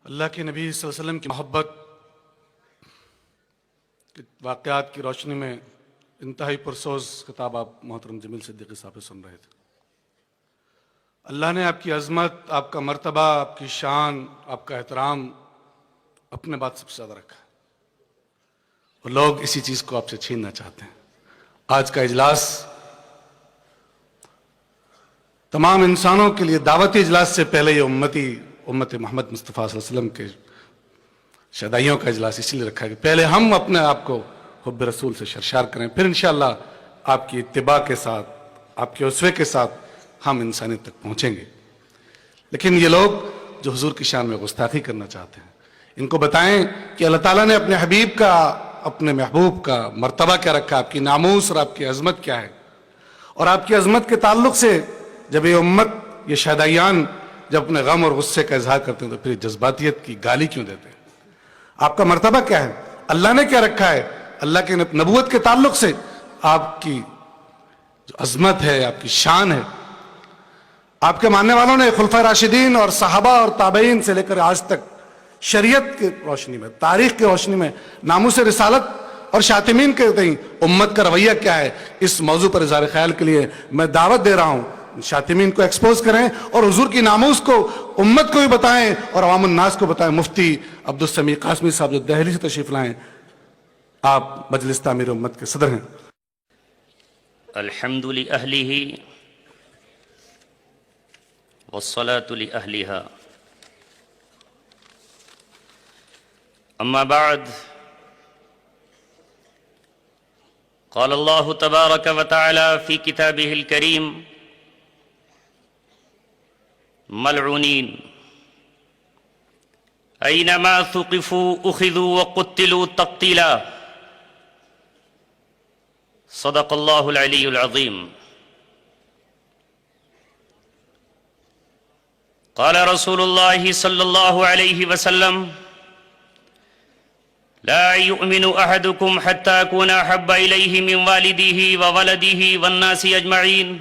اللہ کے نبی صلی اللہ علیہ وسلم کی محبت کے واقعات کی روشنی میں انتہائی پرسوز خطاب آپ محترم جمیل صدیقی صاحب سے سن رہے تھے۔ اللہ نے آپ کی عظمت، آپ کا مرتبہ، آپ کی شان، آپ کا احترام اپنے بات سب سے زیادہ رکھا ہے، اور لوگ اسی چیز کو آپ سے چھیننا چاہتے ہیں۔ آج کا اجلاس تمام انسانوں کے لیے دعوتی اجلاس سے پہلے یہ امت محمد مصطفیٰ صلی اللہ علیہ وسلم کے شہدائیوں کا اجلاس اسی لیے رکھا ہے کہ پہلے ہم اپنے آپ کو حب رسول سے سرشار کریں، پھر انشاءاللہ آپ کی اتباع کے ساتھ، آپ کے اسوے کے ساتھ ہم انسانیت تک پہنچیں گے۔ لیکن یہ لوگ جو حضور کی شان میں گستاخی کرنا چاہتے ہیں، ان کو بتائیں کہ اللہ تعالیٰ نے اپنے حبیب کا، اپنے محبوب کا مرتبہ کیا رکھا، آپ کی ناموس اور آپ کی عظمت کیا ہے، اور آپ کی عظمت کے تعلق سے جب یہ امت، یہ شہدائیان جب اپنے غم اور غصے کا اظہار کرتے ہیں تو پھر جذباتیت کی گالی کیوں دیتے ہیں؟ آپ کا مرتبہ کیا ہے؟ اللہ نے کیا رکھا ہے؟ اللہ کے نبوت کے تعلق سے آپ کی جو عظمت ہے، آپ کی شان ہے، آپ کے ماننے والوں نے خلفائے راشدین اور صحابہ اور تابعین سے لے کر آج تک شریعت کی روشنی میں، تاریخ کی روشنی میں، ناموس رسالت اور شاتمین کے تئیں امت کا رویہ کیا ہے، اس موضوع پر اظہار خیال کے لیے میں دعوت دے رہا ہوں۔ شاتمین کو ایکسپوز کریں اور حضور کی ناموس کو امت کو بھی بتائیں اور عوام الناس کو بتائیں۔ مفتی عبدالسمیع قاسمی صاحب جو دہلی سے تشریف لائیں، آپ مجلس تعمیر امت کے صدر ہیں۔ الحمد لأہلہ والصلاة لأہلہا، اما بعد، قال اللہ تبارک وتعالی فی کتابہ الکریم: ملعونین اینما ثقفوا اخذوا وقتلوا تقتیلا، صدق اللہ العلی العظیم۔ قال رسول اللہ صلی اللہ علیہ وسلم: لا يؤمن احدكم حتى اكون احب اليه من والده وولده والناس اجمعین۔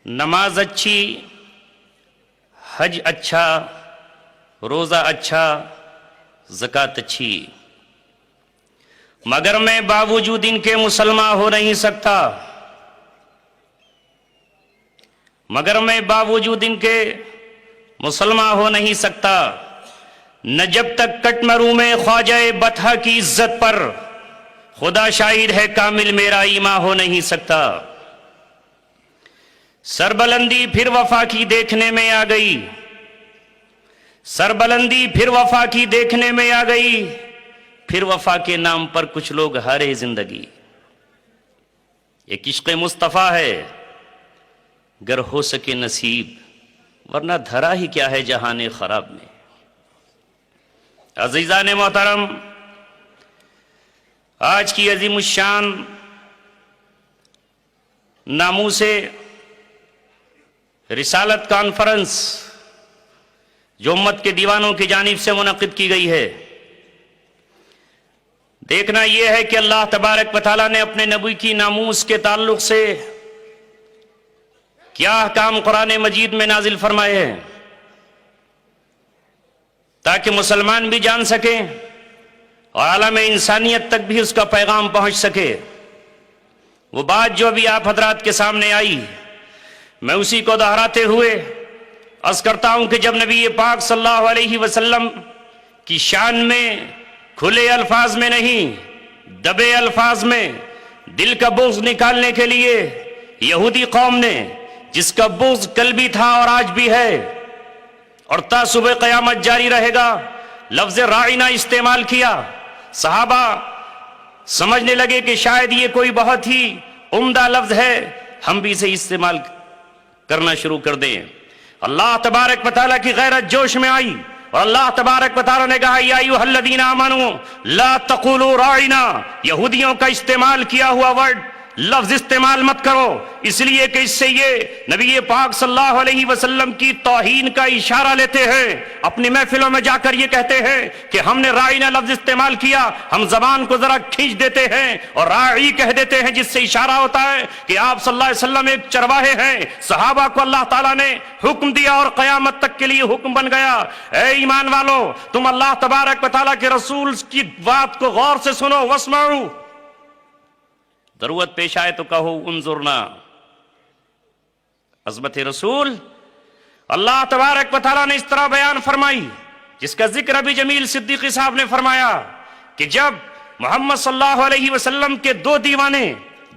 نماز اچھی، حج اچھا، روزہ اچھا، زکوٰۃ اچھی، مگر میں باوجود ان کے مسلمان ہو نہیں سکتا، مگر میں باوجود ان کے مسلمان ہو نہیں سکتا، نہ جب تک کٹ مروں میں خواجہ بطحہ کی عزت پر، خدا شاہد ہے کامل میرا ایمان ہو نہیں سکتا۔ سربلندی پھر وفا کی دیکھنے میں آ گئی، سربلندی پھر وفا کی دیکھنے میں آ گئی، پھر وفا کے نام پر کچھ لوگ ہارے زندگی۔ ایک عشق مصطفیٰ ہے گر ہو سکے نصیب، ورنہ دھرا ہی کیا ہے جہان خراب میں۔ عزیزان محترم، آج کی عظیم الشان ناموس رسالت کانفرنس جو امت کے دیوانوں کی جانب سے منعقد کی گئی ہے، دیکھنا یہ ہے کہ اللہ تبارک و تعالیٰ نے اپنے نبی کی ناموس کے تعلق سے کیا احکام قرآن مجید میں نازل فرمائے ہیں، تاکہ مسلمان بھی جان سکیں اور عالم انسانیت تک بھی اس کا پیغام پہنچ سکے۔ وہ بات جو ابھی آپ حضرات کے سامنے آئی، میں اسی کو دہراتے ہوئے عرض کرتا ہوں کہ جب نبی پاک صلی اللہ علیہ وسلم کی شان میں کھلے الفاظ میں نہیں، دبے الفاظ میں دل کا بغض نکالنے کے لیے یہودی قوم نے، جس کا بغض کل بھی تھا اور آج بھی ہے اور تا صبح قیامت جاری رہے گا، لفظ راعنا استعمال کیا۔ صحابہ سمجھنے لگے کہ شاید یہ کوئی بہت ہی عمدہ لفظ ہے، ہم بھی اسے استعمال کرنا شروع کر دیں۔ اللہ تبارک و تعالیٰ کی غیرت جوش میں آئی اور اللہ تبارک و تعالیٰ نے کہا: یا ایھا الذین آمنوا لا تقولوا راعنا۔ یہودیوں کا استعمال کیا ہوا ورڈ لفظ استعمال مت کرو، اس لیے کہ اس سے یہ نبی پاک صلی اللہ علیہ وسلم کی توہین کا اشارہ لیتے ہیں، اپنی محفلوں میں جا کر یہ کہتے ہیں کہ ہم نے رائنا لفظ استعمال کیا، ہم زبان کو ذرا کھینچ دیتے ہیں اور راعی کہہ دیتے ہیں، جس سے اشارہ ہوتا ہے کہ آپ صلی اللہ علیہ وسلم ایک چرواہے ہیں، صحابہ کو اللہ تعالیٰ نے حکم دیا اور قیامت تک کے لیے حکم بن گیا۔ اے ایمان والو، تم اللہ تبارک و تعالیٰ کے رسول کی بات کو غور سے سنو، واسمعوا، ضرورت پیش آئے تو کہو انظرنا۔ عظمت رسول اللہ تبارک و تعالیٰ نے اس طرح بیان فرمائی، جس کا ذکر ابھی جمیل صدیقی صاحب نے فرمایا کہ جب محمد صلی اللہ علیہ وسلم کے دو دیوانے،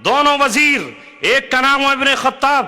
دونوں وزیر، ایک کا نام ابن خطاب،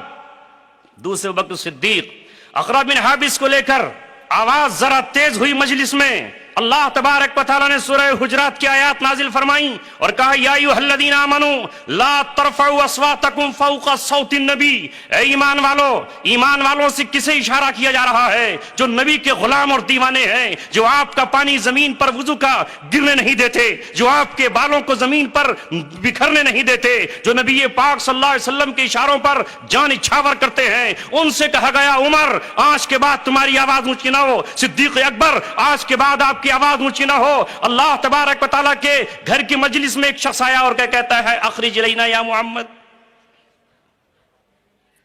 دوسرے بکر صدیق، اقرا بن حابس کو لے کر آواز ذرا تیز ہوئی مجلس میں، اللہ تبارک و تعالیٰ نے سورہ حجرات کی آیات نازل فرمائیں اور کہا یا ایھا الذین آمنوا لا ترفعوا اصواتکم فوق صوت النبی۔ اے ایمان والوں سے کسے اشارہ کیا جا رہا ہے؟ جو نبی کے غلام اور دیوانے ہیں، جو آپ کا پانی زمین پر وضو کا گرنے نہیں دیتے، جو آپ کے بالوں کو زمین پر بکھرنے نہیں دیتے، جو نبی پاک صلی اللہ علیہ وسلم کے اشاروں پر جان نچھاور کرتے ہیں، ان سے کہا گیا عمر آج کے بعد تمہاری آواز اونچی نہ ہو، صدیق اکبر آج کے بعد آپ کی آواز اونچی نہ ہو۔ اللہ تبارک و تعالیٰ کے گھر کی مجلس میں ایک شخص آیا اور کہتا ہے اخرج الینا یا محمد۔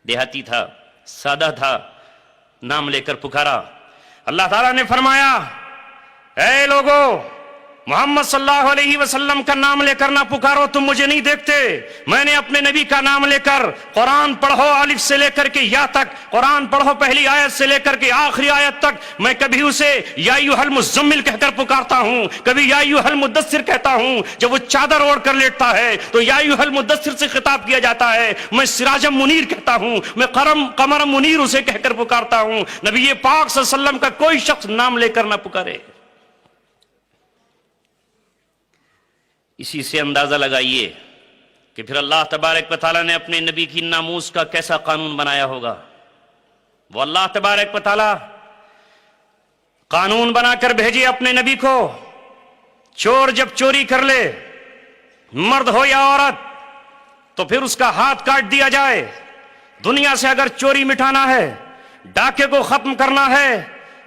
دیہاتی تھا، سادہ تھا، نام لے کر پکارا۔ اللہ تعالیٰ نے فرمایا اے لوگو، محمد صلی اللہ علیہ وسلم کا نام لے کر نہ پکارو، تم مجھے نہیں دیکھتے، میں نے اپنے نبی کا نام لے کر قرآن پڑھو الف سے لے کر کے یا تک، قرآن پڑھو پہلی آیت سے لے کر کے آخری آیت تک، میں کبھی اسے یا ایھا المزمل کہہ کر پکارتا ہوں، کبھی یا ایھا المدثر کہتا ہوں، جب وہ چادر اوڑھ کر لیٹتا ہے تو یا ایھا المدثر سے خطاب کیا جاتا ہے، میں سراجم منیر کہتا ہوں، میں قمر منیر اسے کہہ کر پکارتا ہوں۔ نبی پاک صلی اللہ علیہ وسلم کا کوئی شخص نام لے کر نہ پکارے۔ اسی سے اندازہ لگائیے کہ پھر اللہ تبارک و تعالیٰ نے اپنے نبی کی ناموس کا کیسا قانون بنایا ہوگا۔ وہ اللہ تبارک و تعالیٰ قانون بنا کر بھیجے اپنے نبی کو، چور جب چوری کر لے، مرد ہو یا عورت، تو پھر اس کا ہاتھ کاٹ دیا جائے۔ دنیا سے اگر چوری مٹانا ہے، ڈاکے کو ختم کرنا ہے،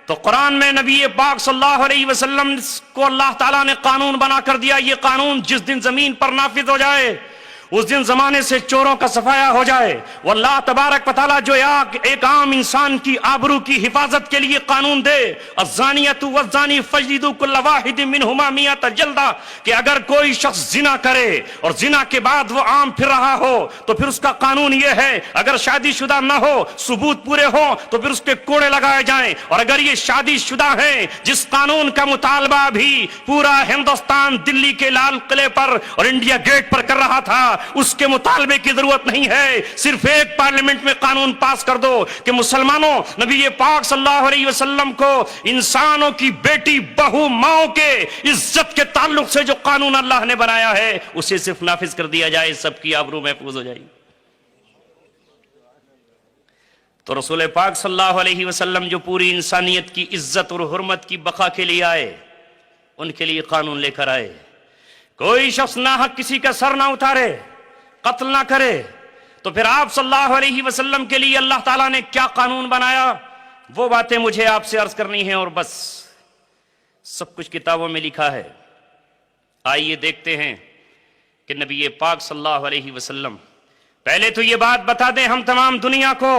تو قرآن میں نبی پاک صلی اللہ علیہ وسلم کو اللہ تعالیٰ نے قانون بنا کر دیا۔ یہ قانون جس دن زمین پر نافذ ہو جائے، اس دن زمانے سے چوروں کا صفایا ہو جائے۔ واللہ تبارک و تعالیٰ جو ایک عام انسان کی آبرو کی حفاظت کے لیے قانون دے، الزانیۃ والزانی فاجلدوا کل واحد منہما مئۃ جلدہ، کہ اگر کوئی شخص زنا کرے اور زنا کے بعد وہ عام پھر رہا ہو تو پھر اس کا قانون یہ ہے، اگر شادی شدہ نہ ہو، ثبوت پورے ہوں تو پھر اس کے کوڑے لگائے جائیں، اور اگر یہ شادی شدہ ہیں، جس قانون کا مطالبہ بھی پورا ہندوستان دلی کے لال قلعے پر اور انڈیا گیٹ پر کر رہا تھا، اس کے مطالبے کی ضرورت نہیں ہے، صرف ایک پارلیمنٹ میں قانون پاس کر دو کہ مسلمانوں، نبی پاک صلی اللہ علیہ وسلم کو انسانوں کی بیٹی، بہو، ماؤں کے عزت کے تعلق سے جو قانون اللہ نے بنایا ہے اسے صرف نافذ کر دیا جائے، سب کی آبرو محفوظ ہو جائے۔ تو رسول پاک صلی اللہ علیہ وسلم جو پوری انسانیت کی عزت اور حرمت کی بقا کے لیے آئے، ان کے لیے قانون لے کر آئے۔ کوئی شخص ناحق کسی کا سر نہ اتارے، قتل نہ کرے، تو پھر آپ صلی اللہ علیہ وسلم کے لیے اللہ تعالیٰ نے کیا قانون بنایا، وہ باتیں مجھے آپ سے عرض کرنی ہیں، اور بس سب کچھ کتابوں میں لکھا ہے۔ آئیے دیکھتے ہیں کہ نبی پاک صلی اللہ علیہ وسلم، پہلے تو یہ بات بتا دیں ہم تمام دنیا کو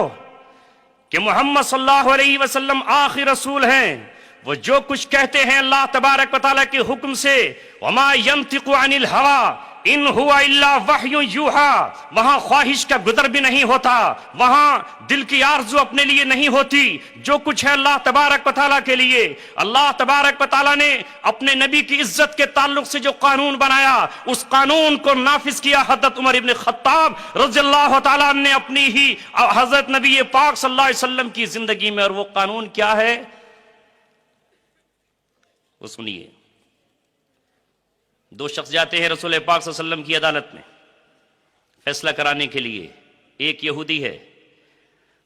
کہ محمد صلی اللہ علیہ وسلم آخری رسول ہیں۔ وہ جو کچھ کہتے ہیں اللہ تبارک و تعالیٰ کے حکم سے، وما ينطق عن الهوى ان هو الا وحی یوحى، وہاں خواہش کا گدر بھی نہیں ہوتا، وہاں دل کی آرزو اپنے لیے نہیں ہوتی، جو کچھ ہے اللہ تبارک و تعالیٰ کے لیے۔ اللہ تبارک و تعالیٰ نے اپنے نبی کی عزت کے تعلق سے جو قانون بنایا، اس قانون کو نافذ کیا حضرت عمر ابن خطاب رضی اللہ تعالیٰ نے اپنی ہی حضرت نبی پاک صلی اللہ علیہ وسلم کی زندگی میں۔ اور وہ قانون کیا ہے وہ سنیے۔ دو شخص جاتے ہیں رسول پاک صلی اللہ علیہ وسلم کی عدالت میں فیصلہ کرانے کے لیے، ایک یہودی ہے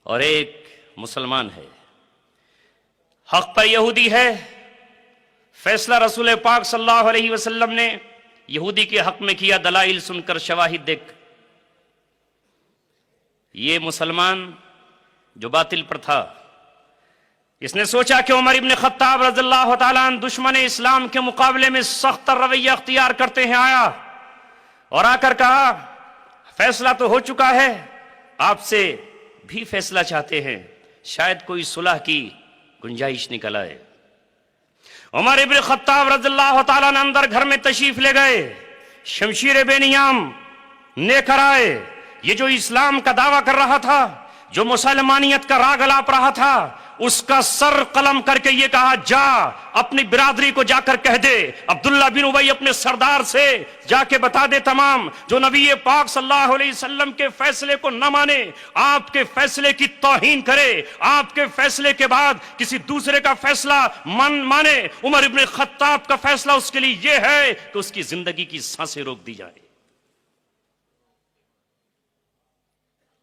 اور ایک مسلمان ہے۔ حق پر یہودی ہے، فیصلہ رسول پاک صلی اللہ علیہ وسلم نے یہودی کے حق میں کیا، دلائل سن کر، شواہد دیکھ۔ یہ مسلمان جو باطل پر تھا، اس نے سوچا کہ عمر ابن خطاب رضی اللہ تعالیٰ عنہ دشمن اسلام کے مقابلے میں سخت رویہ اختیار کرتے ہیں، آیا اور آ کر کہا فیصلہ تو ہو چکا ہے، آپ سے بھی فیصلہ چاہتے ہیں، شاید کوئی صلح کی گنجائش نکل آئے۔ عمر ابن خطاب رضی اللہ تعالیٰ عنہ اندر گھر میں تشریف لے گئے، شمشیر بے نیام لے کر آئے۔ یہ جو اسلام کا دعویٰ کر رہا تھا، جو مسلمانیت کا راگ الاپ رہا تھا، اس کا سر قلم کر کے یہ کہا جا اپنی برادری کو جا کر کہہ دے، عبداللہ بن ابی اپنے سردار سے جا کے بتا دے تمام، جو نبی پاک صلی اللہ علیہ وسلم کے فیصلے کو نہ مانے، آپ کے فیصلے کی توہین کرے، آپ کے فیصلے کے بعد کسی دوسرے کا فیصلہ مانے، عمر ابن خطاب کا فیصلہ اس کے لیے یہ ہے کہ اس کی زندگی کی سانسیں روک دی جائے۔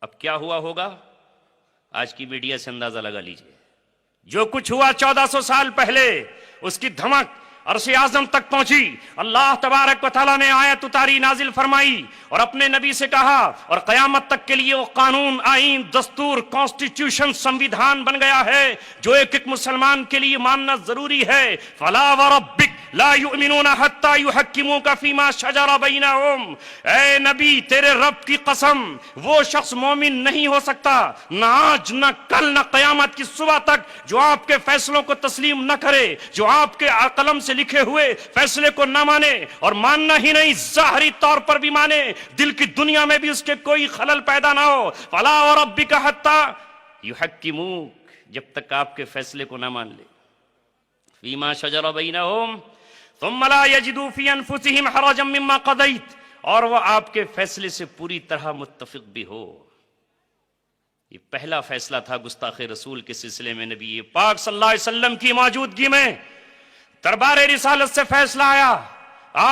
اب کیا ہوا ہوگا؟ آج کی میڈیا سے اندازہ لگا لیجئے۔ جو کچھ ہوا 1400 سال پہلے، اس کی دھمک عرش اعظم تک پہنچی۔ اللہ تبارک و تعالیٰ نے آیت اتاری، نازل فرمائی اور اپنے نبی سے کہا، اور قیامت تک کے لیے وہ قانون، آئین، دستور، کانسٹیٹیوشن، سمویدھان بن گیا ہے جو ایک ایک مسلمان کے لیے ماننا ضروری ہے۔ فلا وربک لا یؤمنون حتی یحکموک فیما شجر بینہم، اے نبی تیرے رب کی قسم، وہ شخص مومن نہیں ہو سکتا، نہ آج نہ کل نہ قیامت کی صبح تک، جو آپ کے فیصلوں کو تسلیم نہ کرے، جو آپ کے قلم سے لکھے ہوئے فیصلے کو نہ مانے، اور ماننا ہی نہیں ظاہری طور پر بھی مانے، دل کی دنیا میں بھی اس کے کوئی خلل پیدا نہ ہو۔ فلا وربک حتی یحکموک، جب تک آپ کے فیصلے کو نہ مان لے، فیما شجر بینہم ثم لا یجدوا فی انفسہم حرجا مما قضیت، اور وہ آپ کے فیصلے سے پوری طرح متفق بھی ہو۔ یہ پہلا فیصلہ تھا گستاخ رسول کے سلسلے میں، نبی پاک صلی اللہ علیہ وسلم کی موجودگی میں دربار رسالت سے فیصلہ آیا۔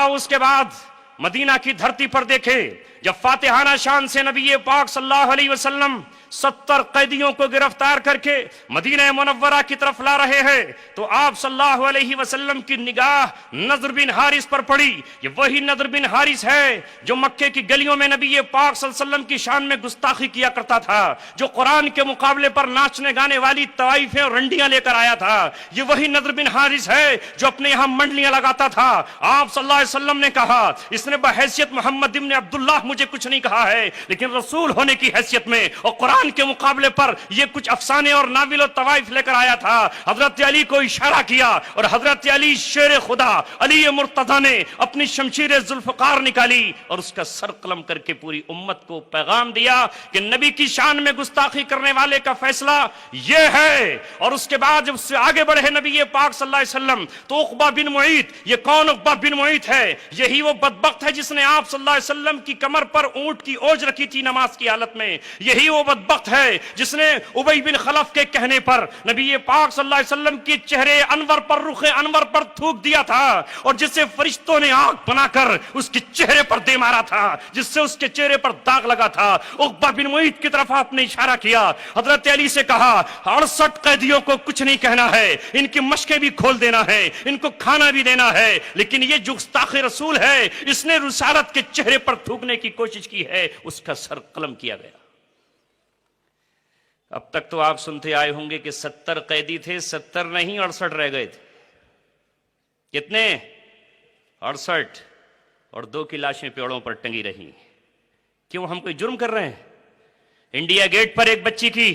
اس کے بعد مدینہ کی دھرتی پر دیکھے، جب فاتحانہ شان سے نبی پاک صلی اللہ علیہ وسلم 70 قیدیوں کو گرفتار کر کے مدینہ منورہ کی طرف لا رہے ہیں، تو آپ صلی اللہ علیہ وسلم کی نگاہ نضر بن حارث پر پڑی۔ یہ وہی نضر بن حارث ہے جو مکے کی گلیوں میں نبی پاک صلی اللہ علیہ وسلم کی شان میں گستاخی کیا کرتا تھا، جو قرآن کے مقابلے پر ناچنے گانے والی طوائفیں اور رنڈیاں لے کر آیا تھا۔ یہ وہی نضر بن حارث ہے جو اپنے یہاں منڈلیاں لگاتا تھا۔ آپ صلی اللہ علیہ وسلم نے کہا، اس نے بحیثیت محمد ابن عبداللہ مجھے کچھ نہیں کہا ہے، لیکن رسول ہونے کی حیثیت میں اور قرآن کے مقابلے پر یہ کچھ افسانے اور ناول و طوائف لے کر آیا تھا۔ حضرت علی کو اشارہ کیا، اور حضرت علی شیر خدا علی مرتضی نے اپنی شمشیر ذوالفقار نکالی اور اس کا سر قلم کر کے پوری امت کو پیغام دیا کہ نبی کی شان میں گستاخی کرنے والے کا فیصلہ یہ ہے۔ اور اس کے بعد جب سے آگے بڑھے نبی پاک صلی اللہ علیہ وسلم تو عقبہ بن معیط، یہ کون عقبہ بن معیط ہے؟ یہی وہ بدبخت ہے جس نے آپ صلی اللہ علیہ وسلم کی کمر پر اونٹ کی اوج رکھی تھی نماز کی حالت میں۔ یہی وہ بدبخت ہے جس نے ابی بن خلف کے کہنے پر نبی پاک صلی اللہ علیہ وسلم کی چہرے انور پر، رخ انور پر تھوک دیا تھا، اور جسے فرشتوں نے آنکھ بنا کر اس کے چہرے پر دے مارا تھا، جس سے اس کے چہرے پر داغ لگا تھا۔ عقبہ بن معیط کی طرف آپ نے اشارہ کیا، حضرت علی سے کہا 68 قیدیوں کو کچھ نہیں کہنا ہے، ان کی مشقیں بھی کھول دینا ہے، ان کو کھانا بھی دینا ہے، لیکن یہ جو گستاخ رسول ہے اس نے رسالت کے چہرے پر تھوکنے کی کوشش کی ہے، اس کا سر قلم کیا گیا۔ اب تک تو آپ سنتے آئے ہوں گے کہ 70 قیدی تھے، 70 نہیں 68 رہ گئے تھے۔ کتنے؟ 68، اور 2 کی لاشیں پیڑوں پر ٹنگی رہی۔ کیوں ہم کوئی جرم کر رہے ہیں؟ انڈیا گیٹ پر ایک بچی کی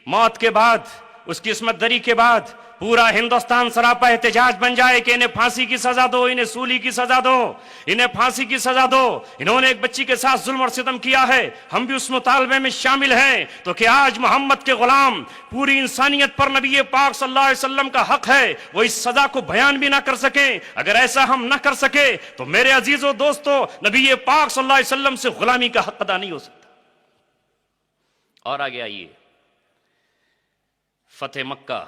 موت کے بعد، اس کی عصمت دری کے بعد پورا ہندوستان سراپا احتجاج بن جائے کہ انہیں پھانسی کی سزا دو، انہیں سولی کی سزا دو، انہیں پھانسی کی سزا دو، انہوں نے ایک بچی کے ساتھ ظلم اور ستم کیا ہے، ہم بھی اس مطالبے میں شامل ہیں۔ تو کہ آج محمد کے غلام، پوری انسانیت پر نبی پاک صلی اللہ علیہ وسلم کا حق ہے وہ اس سزا کو بیان بھی نہ کر سکیں؟ اگر ایسا ہم نہ کر سکے تو میرے عزیزو دوستو، نبی پاک صلی اللہ علیہ وسلم سے غلامی کا حق ادا نہیں ہو سکتا۔ اور آگے آئیے، فتح مکہ۔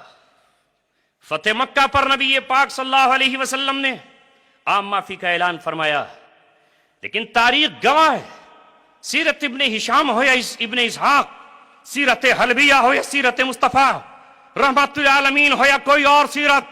فتح مکہ پر نبی پاک صلی اللہ علیہ وسلم نے عام معافی کا اعلان فرمایا، لیکن تاریخ گواہ ہے، سیرت ابن ہشام ہو یا ابن اسحاق، سیرت حلبیہ ہو یا سیرت مصطفیٰ، رحمت العالمین ہو یا کوئی اور سیرت،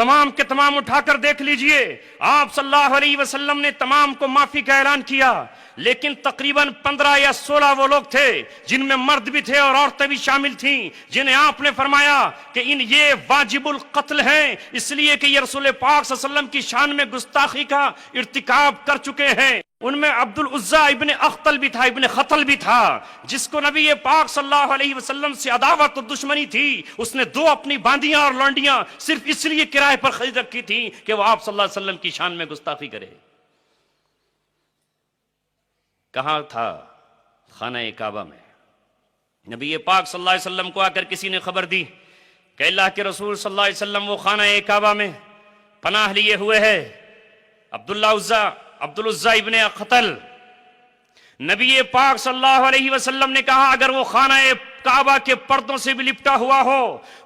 تمام کے تمام اٹھا کر دیکھ لیجئے، آپ صلی اللہ علیہ وسلم نے تمام کو معافی کا اعلان کیا، لیکن تقریباً 15 یا 16 وہ لوگ تھے جن میں مرد بھی تھے اور عورتیں بھی شامل تھیں، جنہیں آپ نے فرمایا کہ یہ واجب القتل ہیں، اس لیے کہ یہ رسول پاک صلی اللہ علیہ وسلم کی شان میں گستاخی کا ارتکاب کر چکے ہیں۔ ان میں عبد العزیٰ ابن اخطل بھی تھا، ابن خطل بھی تھا، جس کو نبی پاک صلی اللہ علیہ وسلم سے عداوت و دشمنی تھی۔ اس نے 2 اپنی باندیاں اور لونڈیاں صرف اس لیے کرائے پر خرید رکھی تھی کہ وہ آپ صلی اللہ علیہ وسلم کی شان میں گستاخی کرے۔ کہاں تھا؟ خانہ کعبہ میں۔ نبی پاک صلی اللہ علیہ وسلم کو آ کر کسی نے خبر دی کہ اللہ کے رسول صلی اللہ علیہ وسلم وہ خانہ کعبہ میں پناہ لیے ہوئے ہے۔ عبد العزیٰ ابن خطل، نبی پاک صلی اللہ علیہ وسلم نے کہا اگر وہ خانہ کعبہ کے پردوں سے بھی لپٹا ہوا ہو،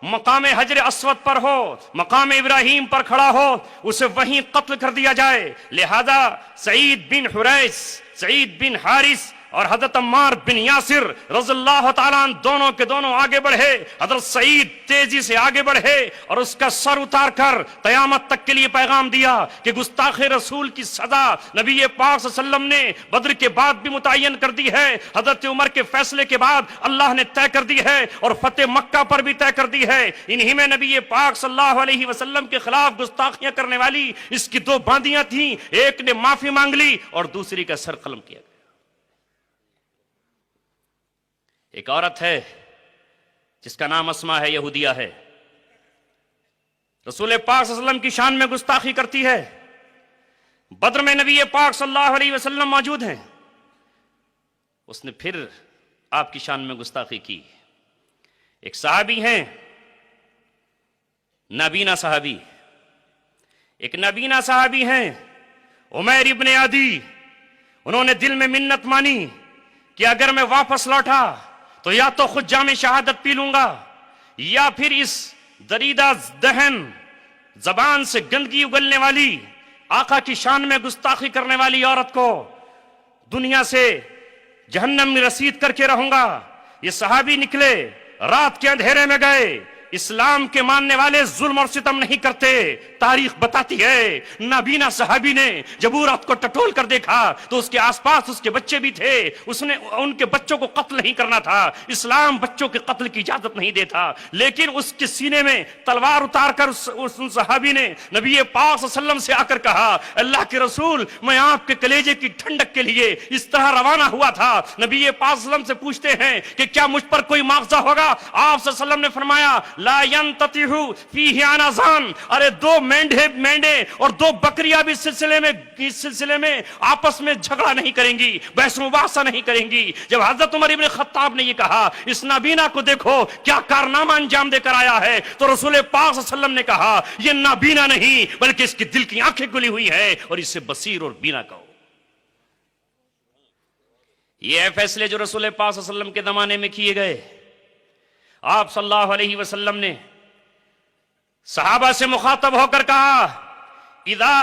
مقام حجر اسود پر ہو، مقام ابراہیم پر کھڑا ہو، اسے وہیں قتل کر دیا جائے۔ لہذا سعید بن حریث، سعید بن حارث اور حضرت عمار بن یاسر رضی اللہ تعالیٰ عنہ دونوں کے دونوں آگے بڑھے۔ حضرت سعید تیزی سے آگے بڑھے اور اس کا سر اتار کر قیامت تک کے لیے پیغام دیا کہ گستاخ رسول کی سزا نبی پاک صلی اللہ علیہ وسلم نے بدر کے بعد بھی متعین کر دی ہے، حضرت عمر کے فیصلے کے بعد اللہ نے طے کر دی ہے اور فتح مکہ پر بھی طے کر دی ہے۔ انہی میں نبی پاک صلی اللہ علیہ وسلم کے خلاف گستاخیاں کرنے والی اس کی 2 باندیاں تھیں، ایک نے معافی مانگ لی اور دوسری کا سر قلم کیا گیا۔ ایک عورت ہے جس کا نام اسما ہے، یہودیہ ہے، رسول پاک صلی اللہ علیہ وسلم کی شان میں گستاخی کرتی ہے۔ بدر میں نبی پاک صلی اللہ علیہ وسلم موجود ہیں، اس نے پھر آپ کی شان میں گستاخی کی۔ ایک صحابی ہیں، نابینا صحابی، ایک نابینا صحابی ہیں عمیر ابن عدی، انہوں نے دل میں منت مانی کہ اگر میں واپس لوٹا تو یا تو خود جام شہادت پی لوں گا یا پھر اس دریدہ دہن زبان سے گندگی اگلنے والی آقا کی شان میں گستاخی کرنے والی عورت کو دنیا سے جہنم میں رسید کر کے رہوں گا۔ یہ صحابی نکلے، رات کے اندھیرے میں گئے۔ اسلام کے ماننے والے ظلم اور ستم نہیں کرتے، تاریخ بتاتی ہے نابینا صحابی نے جب عورت کو ٹٹول کر دیکھا تو اس کے آس پاس اس کے بچے بھی تھے، اس نے ان کے بچوں کو قتل نہیں کرنا تھا، اسلام بچوں کے قتل کی اجازت نہیں دیتا، لیکن اس کے سینے میں تلوار اتار کر اس صحابی نے نبی پاک صلی اللہ علیہ وسلم سے آ کر کہا اللہ کے رسول میں آپ کے کلیجے کی ٹھنڈک کے لیے اس طرح روانہ ہوا تھا۔ نبی پاک صلی اللہ علیہ وسلم سے پوچھتے ہیں کہ کیا مجھ پر کوئی مواخذہ ہوگا؟ آپ صلی اللہ علیہ وسلم نے فرمایا لا ينتطح فیہ عنزان، ارے 2 مینڈے اور 2 بکریاں بھی اس سلسلے میں آپس میں جھگڑا نہیں کریں گی، بحث مباحثہ نہیں کریں گی۔ جب حضرت عمر ابن خطاب نے یہ کہا اس نابینا کو دیکھو کیا کارنامہ انجام دے کر آیا ہے، تو رسول پاک صلی اللہ علیہ وسلم نے کہا یہ نابینا نہیں بلکہ اس کی دل کی آنکھیں گلی ہوئی ہیں اور اسے بصیر اور بینا کہو۔ یہ ہے فیصلے جو رسول پاک صلی اللہ علیہ وسلم کے زمانے میں کیے گئے۔ آپ صلی اللہ علیہ وسلم نے صحابہ سے مخاطب ہو کر کہا اذا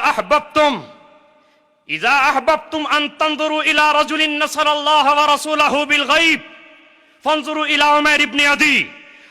احببتم ان تنظروا الى رجل نصر اللہ ورسولہ بالغیب فانظروا الى عمیر ابن عدی،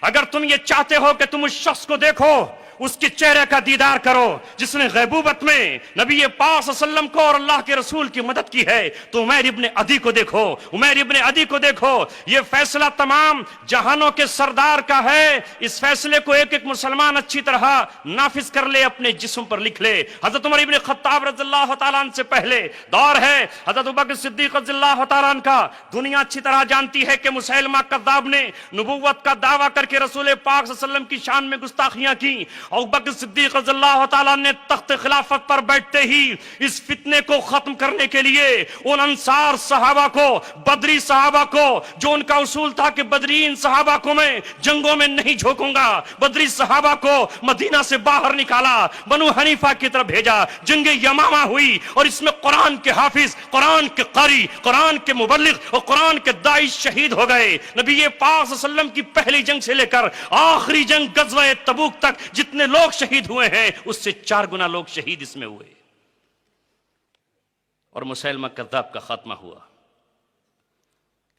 اگر تم یہ چاہتے ہو کہ تم اس شخص کو دیکھو، اس کے چہرے کا دیدار کرو جس نے غیبوبت میں نبی پاک صلی اللہ علیہ وسلم کو اور اللہ کے رسول کی مدد کی ہے، تو عمیر ابن عدی کو دیکھو، عمیر ابن عدی کو دیکھو۔ یہ فیصلہ تمام جہانوں کے سردار کا ہے، اس فیصلے کو ایک ایک مسلمان اچھی طرح نافذ کر لے، اپنے جسم پر لکھ لے۔ حضرت عمر ابن خطاب رضی اللہ تعالیٰ عنہ سے پہلے دور ہے حضرت ابوبکر صدیق رضی اللہ تعالیٰ عنہ کا۔ دنیا اچھی طرح جانتی ہے کہ مسیلمہ کذاب نے نبوت کا دعویٰ کر کے رسول پاک صلی اللہ علیہ وسلم کی شان میں گستاخیاں کی۔ ابوبکر صدیق رضی اللہ تعالیٰ نے تخت خلافت پر بیٹھتے ہی اس فتنے کو ختم کرنے کے لیے ان انصار صحابہ کو، بدری صحابہ کو، جو ان کا اصول تھا کہ بدرین صحابہ کو میں جنگوں میں نہیں جھونکوں گا، بدری صحابہ کو مدینہ سے باہر نکالا، بنو حنیفہ کی طرف بھیجا، جنگ یمامہ ہوئی اور اس میں قرآن کے حافظ، قرآن کے قاری، قرآن کے مبلغ اور قرآن کے داعی شہید ہو گئے۔ نبی پاک صلی اللہ علیہ وسلم کی پہلی جنگ سے لے کر آخری جنگ غزوہ تبوک تک جتنے لوگ شہید ہوئے ہیں اس سے 4 گنا لوگ شہید اس میں ہوئے، اور مسیلمہ کذاب کا خاتمہ ہوا۔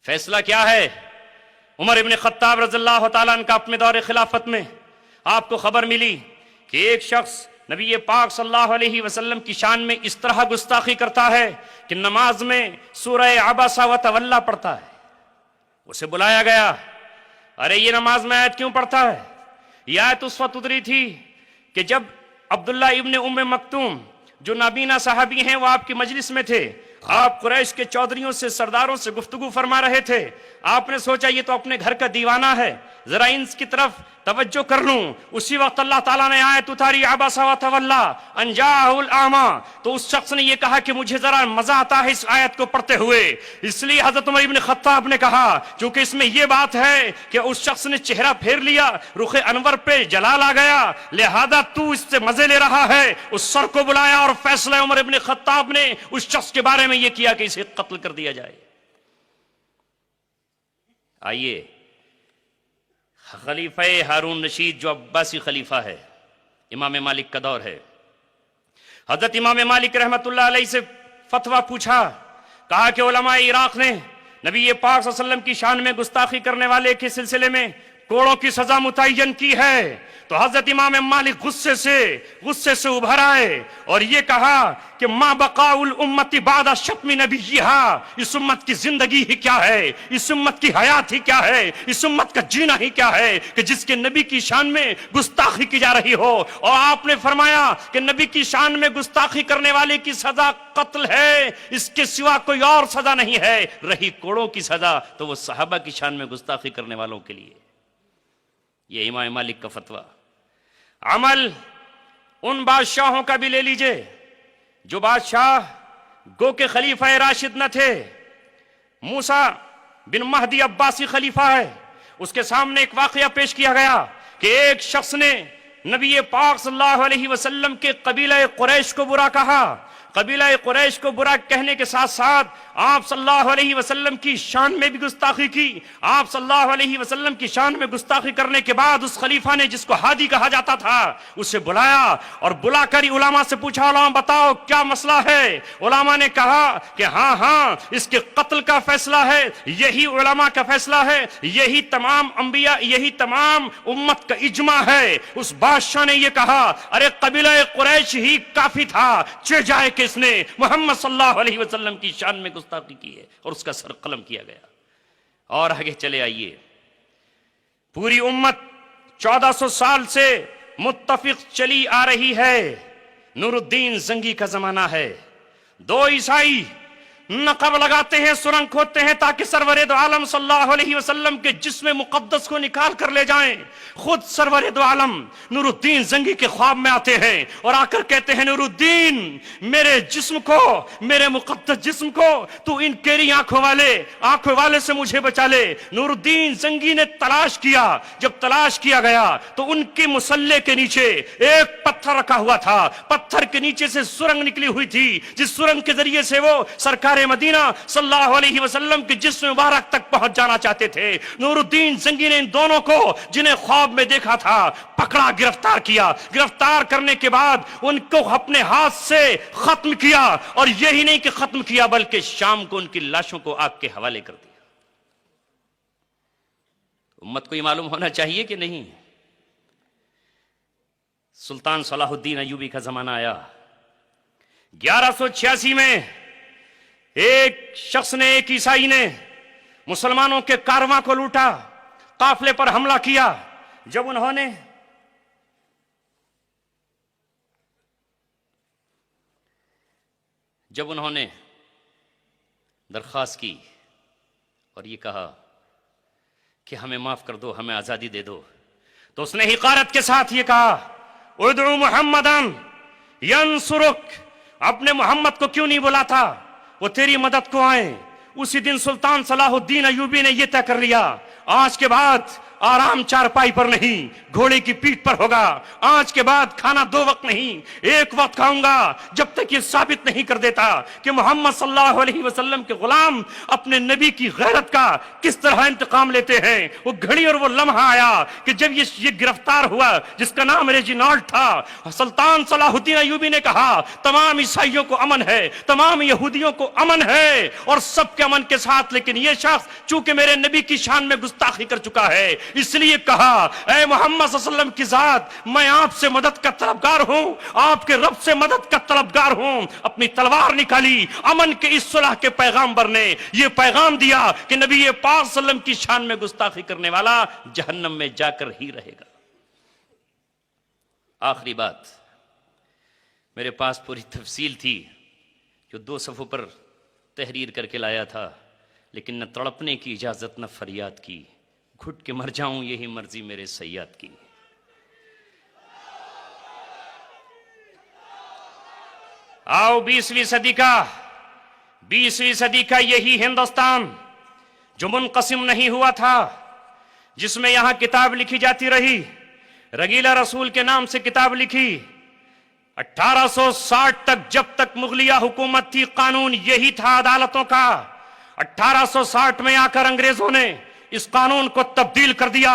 فیصلہ کیا ہے؟ عمر ابن خطاب رضی اللہ تعالیٰ عنہ کا اپنے دور خلافت میں آپ کو خبر ملی کہ ایک شخص نبی پاک صلی اللہ علیہ وسلم کی شان میں اس طرح گستاخی کرتا ہے کہ نماز میں سورہ عبسہ و تولی پڑھتا ہے. اسے بلایا گیا، ارے یہ نماز میں آیت کیوں پڑھتا ہے؟ یہ آیت اس وقت اتری تھی کہ جب عبداللہ ابن ام مکتوم جو نابینا صحابی ہیں وہ آپ کی مجلس میں تھے، آپ قریش کے چودھریوں سے سرداروں سے گفتگو فرما رہے تھے. آپ نے سوچا یہ تو اپنے گھر کا دیوانہ ہے، ذرا ان کی طرف توجہ کر لوں. اسی وقت اللہ تعالیٰ نے آیت اتاری عبس و تولی ان جاءہ الاعمی. تو اس شخص نے یہ کہا کہ مجھے ذرا مزہ آتا ہے اس آیت کو پڑھتے ہوئے، اس لیے حضرت عمر ابن خطاب نے کہا چونکہ اس میں یہ بات ہے کہ اس شخص نے چہرہ پھیر لیا، رخ انور پہ جلال آ گیا، لہذا تو اس سے مزے لے رہا ہے. اس سر کو بلایا اور فیصلہ عمر ابن خطاب نے اس شخص کے بارے میں یہ کیا کہ اسے قتل کر دیا جائے. آئیے خلیفہ ہارون رشید جو عباسی خلیفہ ہے، امام مالک کا دور ہے، حضرت امام مالک رحمت اللہ علیہ سے فتویٰ پوچھا. کہا کہ علماء عراق نے نبی پاک صلی اللہ علیہ وسلم کی شان میں گستاخی کرنے والے کے سلسلے میں کوڑوں کی سزا متعین کی ہے. تو حضرت امام مالک غصے سے ابھر آئے اور یہ کہا کہ ما بقاء الامت بعد شتم نبیہا، اس امت کی زندگی ہی کیا ہے، اس امت کی حیات ہی کیا ہے، اس امت کا جینا ہی کیا ہے کہ جس کے نبی کی شان میں گستاخی کی جا رہی ہو. اور آپ نے فرمایا کہ نبی کی شان میں گستاخی کرنے والے کی سزا قتل ہے، اس کے سوا کوئی اور سزا نہیں ہے. رہی کوڑوں کی سزا تو وہ صحابہ کی شان میں گستاخی کرنے والوں کے لیے. یہ امام مالک کا فتویٰ. عمل ان بادشاہوں کا بھی لے لیجئے جو بادشاہ گو کے خلیفہ راشد نہ تھے. موسیٰ بن مہدی عباسی خلیفہ ہے، اس کے سامنے ایک واقعہ پیش کیا گیا کہ ایک شخص نے نبی پاک صلی اللہ علیہ وسلم کے قبیلہ قریش کو برا کہا. قبیلہ قریش کو برا کہنے کے ساتھ ساتھ آپ صلی اللہ علیہ وسلم کی شان میں بھی گستاخی کی. آپ صلی اللہ علیہ وسلم کی شان میں گستاخی کرنے کے بعد اس خلیفہ نے جس کو ہادی کہا جاتا تھا اسے بلایا اور بلا کر علماء سے پوچھا علماء بتاؤ کیا مسئلہ ہے. علماء نے کہا کہ ہاں اس کے قتل کا فیصلہ ہے، یہی علماء کا فیصلہ ہے، یہی تمام انبیاء، یہی تمام امت کا اجماع ہے. اس بادشاہ نے یہ کہا ارے قبیلہ قریش ہی کافی تھا، چہ جائے کہ اس نے محمد صلی اللہ علیہ وسلم کی شان میں گستاخی کی ہے، اور اس کا سر قلم کیا گیا. اور آگے چلے آئیے، پوری امت 1400 سال سے متفق چلی آ رہی ہے. نور الدین زنگی کا زمانہ ہے. 2 عیسائی نقب لگاتے ہیں، سرنگ کھودتے ہیں تاکہ سرور دو عالم صلی اللہ علیہ وسلم کے جسم مقدس کو نکال کر لے جائیں. خود سرور دو عالم نور الدین زنگی کے خواب میں آتے ہیں اور آ کر کہتے ہیں نور الدین میرے جسم کو، میرے مقدس جسم کو تو ان کیری آنکھوں والے سے مجھے بچا لے. نور الدین زنگی نے تلاش کیا. جب تلاش کیا گیا تو ان کے مسلح کے نیچے ایک پتھر رکھا ہوا تھا. پتھر کے نیچے سے سرنگ نکلی ہوئی تھی جس سرنگ کے ذریعے سے وہ سرکار مدینہ صلی اللہ علیہ وسلم کے جسم مبارک تک پہنچ جانا چاہتے تھے. نور الدین زنگی نے ان دونوں کو جنہیں خواب میں دیکھا تھا پکڑا، گرفتار کیا. گرفتار کرنے کے بعد ان کو اپنے ہاتھ سے ختم کیا، اور یہی نہیں کہ ختم کیا بلکہ شام کو ان کی لاشوں کو آگ کے حوالے کر دیا. امت کو یہ معلوم ہونا چاہیے کہ نہیں. سلطان صلاح الدین ایوبی کا زمانہ آیا. 1186 میں ایک شخص نے، ایک عیسائی نے مسلمانوں کے کارواں کو لوٹا، قافلے پر حملہ کیا. جب انہوں نے درخواست کی اور یہ کہا کہ ہمیں معاف کر دو، ہمیں آزادی دے دو، تو اس نے حقارت کے ساتھ یہ کہا ادعو محمدن ینصرک، اپنے محمد کو کیوں نہیں بلاتا وہ تیری مدد کو آئیں. اسی دن سلطان صلاح الدین ایوبی نے یہ طے کر لیا آج کے بعد آرام چارپائی پر نہیں، گھوڑے کی پیٹھ پر ہوگا. آج کے بعد کھانا 2 وقت نہیں، 1 وقت کھاؤں گا جب تک یہ ثابت نہیں کر دیتا کہ محمد صلی اللہ علیہ وسلم کے غلام اپنے نبی کی غیرت کا کس طرح انتقام لیتے ہیں. وہ گھڑی اور وہ لمحہ آیا کہ جب یہ گرفتار ہوا جس کا نام ریجینالڈ تھا. سلطان صلاح الدین ایوبی نے کہا تمام عیسائیوں کو امن ہے، تمام یہودیوں کو امن ہے اور سب کے امن کے ساتھ، لیکن یہ شخص چونکہ میرے نبی کی شان میں گستاخی کر چکا ہے، اس لیے کہا اے محمد صلی اللہ علیہ وسلم کی ذات، میں آپ سے مدد کا طلبگار ہوں، آپ کے رب سے مدد کا طلبگار ہوں۔ اپنی تلوار نکالی، امن کے اس صلح کے پیغامبر نے یہ پیغام دیا کہ نبی پاک صلی اللہ علیہ وسلم کی شان میں گستاخی کرنے والا جہنم میں جا کر ہی رہے گا۔ آخری بات، میرے پاس پوری تفصیل تھی جو 2 صفحوں پر تحریر کر کے لایا تھا، لیکن نہ تڑپنے کی اجازت نہ فریاد کی، گھٹ کے مر جاؤں یہی مرضی میرے سیاد کی۔ آؤ 20ویں صدی کا یہی ہندوستان جو منقسم نہیں ہوا تھا، جس میں یہاں کتاب لکھی جاتی رہی، رگیلہ رسول کے نام سے کتاب لکھی۔ 1860 تک جب تک مغلیہ حکومت تھی، قانون یہی تھا عدالتوں کا۔ 1860 میں آ کر انگریزوں نے اس قانون کو تبدیل کر دیا۔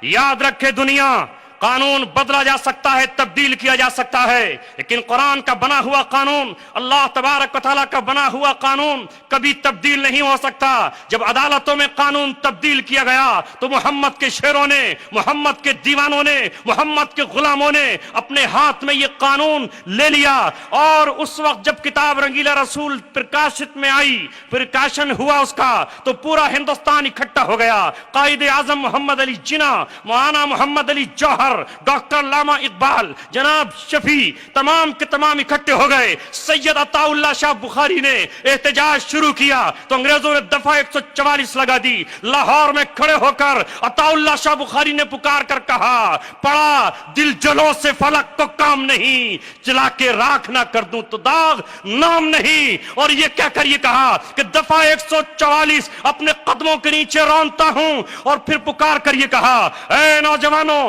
یاد رکھے دنیا، قانون بدلا جا سکتا ہے، تبدیل کیا جا سکتا ہے، لیکن قرآن کا بنا ہوا قانون، اللہ تبارک و تعالیٰ کا بنا ہوا قانون کبھی تبدیل نہیں ہو سکتا۔ جب عدالتوں میں قانون تبدیل کیا گیا تو محمد کے شیروں نے، محمد کے دیوانوں نے، محمد کے غلاموں نے اپنے ہاتھ میں یہ قانون لے لیا، اور اس وقت جب کتاب رنگیلا رسول پرکاشت میں آئی، پرکاشن ہوا اس کا، تو پورا ہندوستان اکٹھا ہو گیا۔ قائد اعظم محمد علی جناح، مولانا محمد علی جوہر، ڈاکٹر علامہ اقبال، جناب شفیع، تمام کے تمام اکٹھے ہو گئے۔ سید عطا اللہ شاہ بخاری نے احتجاج شروع کیا تو انگریزوں نے دفعہ 144 لگا دی۔ لاہور میں کھڑے ہو کر عطا اللہ شاہ بخاری نے پکار کر کہا، پڑا دل جلوں سے فلک کو کام نہیں، جلا کے راکھ نہ کر دوں تو داغ نام نہیں۔ اور یہ کہہ کر یہ کہا کہ دفعہ 144 اپنے قدموں کے نیچے رونتا ہوں، اور پھر پکار کر یہ کہا، اے نوجوانوں،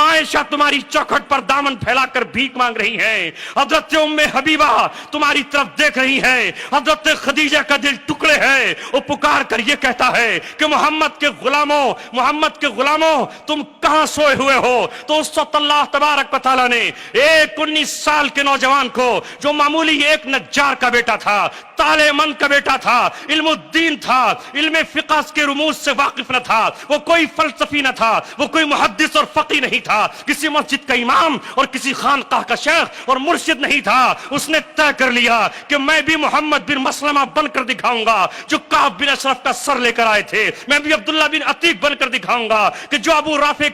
عائشہ تمہاری چوکھٹ پر دامن پھیلا کر بھیک مانگ رہی ہے، حضرت ام حبیبہ تمہاری طرف دیکھ رہی ہے، حضرت خدیجہ کا دل ٹکڑے ہے۔ وہ پکار کر یہ کہتا ہے کہ محمد کے غلاموں تم کہاں سوئے ہوئے ہو؟ تو اس وقت اللہ تبارک و تعالیٰ نے ایک 19 سال کے نوجوان کو، جو معمولی ایک نجار کا بیٹا تھا، تالے من کا بیٹا تھا، علم الدین تھا، علم فقہ کے رموز سے واقف نہ تھا، وہ کوئی فلسفی نہ تھا، وہ کوئی محدث اور فقی نہیں تھا، کسی مسجد کا امام اور کسی خانقاہ کا شیخ اور مرشد نہیں تھا۔ اس نے طے کر لیا کہ میں بھی محمد بن مسلمہ بن کر دکھاؤں گا جو کعب بن اشرف کا سر لے کر آئے تھے، میں بھی عبداللہ بن عتیق بن کر دکھاؤں گا کہ جو ابو رافع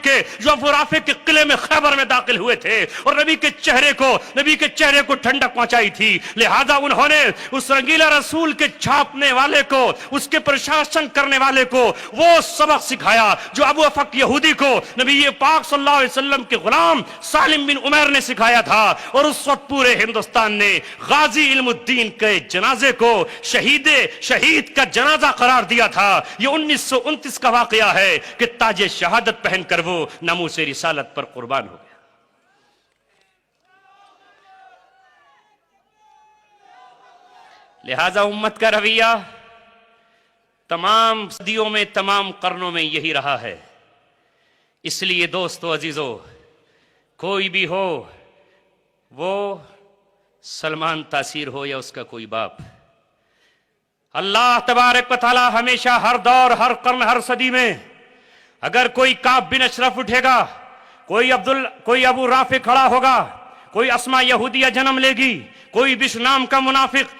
کے قلعے میں خیبر میں داخل ہوئے تھے اور نبی کے چہرے کو ٹھنڈک پہنچائی تھی۔ لہذا انہوں نے اس رنگیلا رسول کے چھاپنے والے کو، اس کے پرشاسن کرنے والے کو وہ سبق سکھایا جو ابو افق یہودی کو نبی پاک صلی اللہ علیہ وسلم کے غلام سالم بن عمیر نے سکھایا تھا۔ اور اس وقت پورے ہندوستان نے غازی علم الدین کے جنازے کو شہید کا جنازہ قرار دیا تھا۔ یہ 1929 کا واقعہ ہے کہ تاج شہادت پہن کر وہ ناموس رسالت پر قربان ہو گیا۔ لہذا امت کا رویہ تمام صدیوں میں، تمام قرنوں میں یہی رہا ہے۔ اس لیے دوستو عزیزو، کوئی بھی ہو، وہ سلمان تاثیر ہو یا اس کا کوئی باپ، اللہ تبارک و تعالی ہمیشہ، ہر دور، ہر قرن، ہر صدی میں اگر کوئی کعب بن اشرف اٹھے گا، کوئی ابو رافع کھڑا ہوگا، کوئی اسما یہودیہ جنم لے گی، کوئی بشر نام کا منافق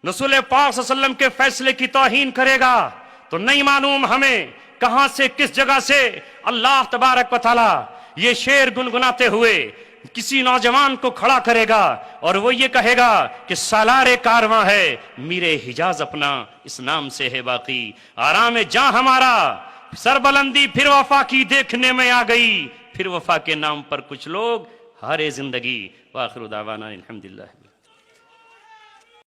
رسول پاک صلی اللہ علیہ وسلم کے فیصلے کی توہین کرے گا، تو نہیں معلوم ہمیں کہاں سے، کس جگہ سے اللہ تبارک و تعالی یہ شعر گنگناتے ہوئے کسی نوجوان کو کھڑا کرے گا، اور وہ یہ کہے گا کہ سالار کارواں ہے میرے حجاز اپنا، اس نام سے ہے باقی آرام جاں ہمارا، سربلندی پھر وفا کی دیکھنے میں آ گئی، پھر وفا کے نام پر کچھ لوگ ہارے زندگی۔ وآخر دعوانا الحمدللہ۔